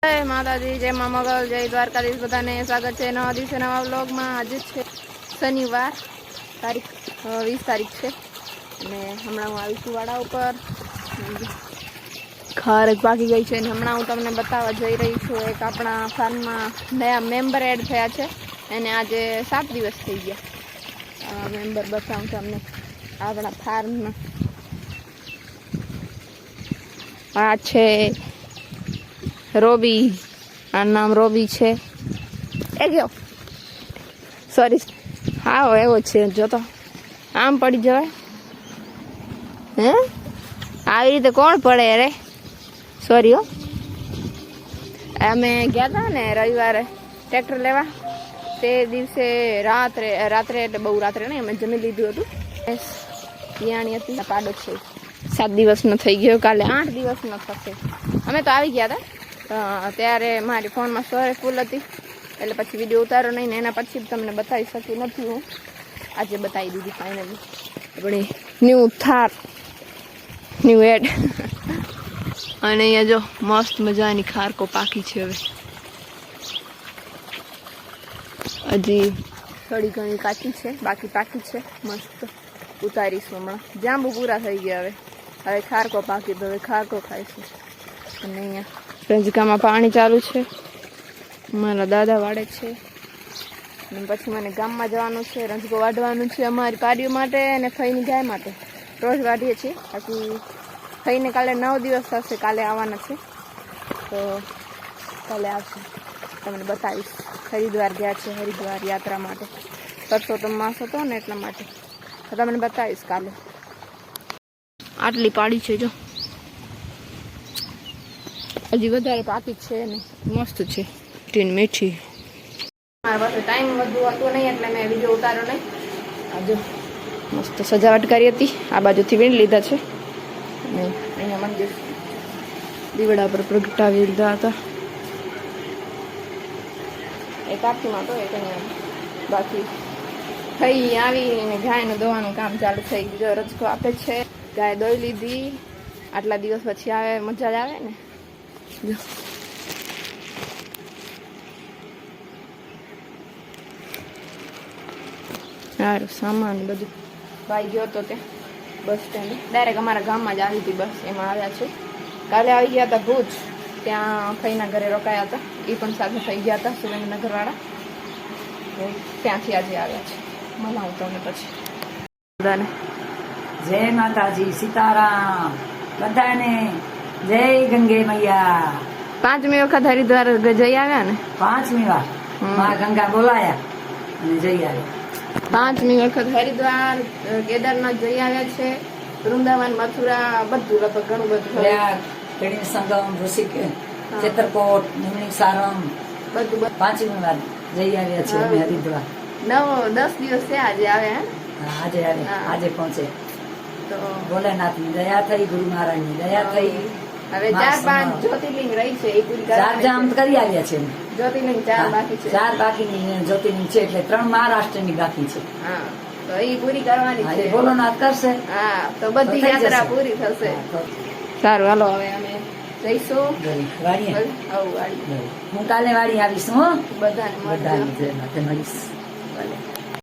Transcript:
જય માતાજી, જય મા મોગલ, જય દ્વારકાધીશ. બધાને સ્વાગત છે નવા દિવસે નવા વ્લોગમાં. આજે છે શનિવાર, તારીખ 20 તારીખ છે અને હમણાં હું આવીશું વાડા ઉપર. ખારેક પાકી ગઈ છે અને હમણાં હું તમને બતાવવા જઈ રહી છું. એક આપણા ફાર્મમાં નયા મેમ્બર એડ થયા છે અને આજે 7 દિવસ થઈ ગયા. મેમ્બર બતાવું તમને આપણા ફાર્મમાં. આ છે રોબી, આ નામ રોબી છે. એ ગયો, સોરી, હા એવો છે. જો તો આમ પડી જવાય હે, આવી રીતે કોણ પડે રે? સોરી હો. અમે ગયા હતા ને રવિવારે ટ્રેક્ટર લેવા, તે દિવસે રાત્રે એટલે બહુ રાત્રે નહીં, અમે જમી લીધું હતું. પિયાણી હતી, પાડો છે. 7 દિવસનો થઈ ગયો, કાલે 8 દિવસનો થશે. અમે તો આવી ગયા હતા ત્યારે મારી ફોનમાં સ્ટોરેજ ફૂલ હતી, એટલે પછી વિડીયો ઉતારો નહીં ને એના પછી તમને બતાવી શકી નથી. હું આજે બતાવી દીધી ફાઇનલી આપણી ન્યૂ થાર, ન્યૂ એડ. અને અહીંયા જો મસ્ત મજાની ખારકો પાકી છે. હવે હજી થોડી ઘણી કાચી છે, બાકી પાકી છે. મસ્ત ઉતારીશું હમણાં. જાંબુ પૂરા થઈ ગયા. હવે ખારકો પાકી તો હવે ખારકો ખાઈશું. અને અહીંયા રંજકામાં પાણી ચાલુ છે, મારા દાદા વાળે છે. અને પછી મને ગામમાં જવાનું છે, રંજકો વાઢવાનું છે અમારી પાડીઓ માટે અને ફઈની ગાય માટે. રોજ વાઢીએ છીએ. બાકી ફઈને કાલે 9 દિવસ થશે, કાલે આવવાના છે, તો કાલે આવશે, તમને બતાવીશ. હરિદ્વાર ગયા છે, હરિદ્વાર યાત્રા માટે. પરસોત્તમ માસ હતો ને એટલા માટે, તો તમને બતાવીશ કાલે. આટલી પાડી છે જો, હજી વધારે પાકી છે ને મસ્ત છે, ટીન મીઠી. મારા પાસે ટાઈમ વધુ હતો નહીં એટલે મેં વિડીયો ઉતાર્યો નહીં. આજે મસ્ત સજાવટ કરી હતી. આ બાજુથી વીણ લીધા છે અને અહીંયા મંદિર દીવડા પર પ્રગટાવી લીધા હતા. એક આરતીમાં તો એક અહીંયા બાકી થઈ આવીને ગાયનું દોવાનું કામ ચાલુ થઈ ગયું. રજકો આપે છે, ગાય દોઈ લીધી. આટલા દિવસ પછી આવે, મજા જ આવે ને. જો સારું સામાન બધું ભાઈ ગયો હતો તે બસ સ્ટેન્ડ, ડાયરેક્ટ અમારા ગામમાં જ આવી હતી બસ, એમાં આવ્યા છે. કાલે આવી ગયા હતા ભુજ, ત્યાં ફઈના ઘરે રોકાયા હતા. એ પણ સાથે થઈ ગયા હતા સુરેન્દ્રનગરવાળા, ત્યાંથી આજે આવ્યા છે. મનાવું તમને પછી બધાને. જય માતાજી, સીતારામ બધાને. જય ગંગે મૈયા. 5મી વખત હરિદ્વાર જઈ આવ્યા ને? 5મી વાર માં ગંગા બોલાયા અને જઈ આવ્યા. 5મી વખત હરિદ્વાર, કેદારનાથ જઈ આવ્યા છે, વૃંદાવન, મથુરા, બધું લગભગ ઘણું બધું. ત્રિવેણી સંગમ, ઋષિકેશ, ચિત્રકોટ, નિમણી સારમ બધું 5મી વાર જઈ આવ્યા છે અમે હરિદ્વાર. 10 દિવસ છે આજે આવ્યા. આજે આવે, આજે પહોંચે. તો ભોલેનાથની દયા થઈ, ગુરુ મહારાજની દયા થઈ. હવે 4-5 જ્યોતિર્લિંગ રહી છે, એ પૂરી 4 જામ કરી આવ્યા છે. જ્યોતિર્લિંગ 4 બાકી છે. 4 બાકીની જ્યોતિર્લિંગ છે, એટલે 3 મહારાષ્ટ્રની બાકી છે. હા, તો એ પૂરી કરવાની છે. ભોલેનાથ કરશે. હા, તો બધી યાત્રા પૂરી થશે. સારું, હાલો હવે અમે જઈશું વાડી. હું કાલે વાડી આવીશ. હું બધાને મળીશ.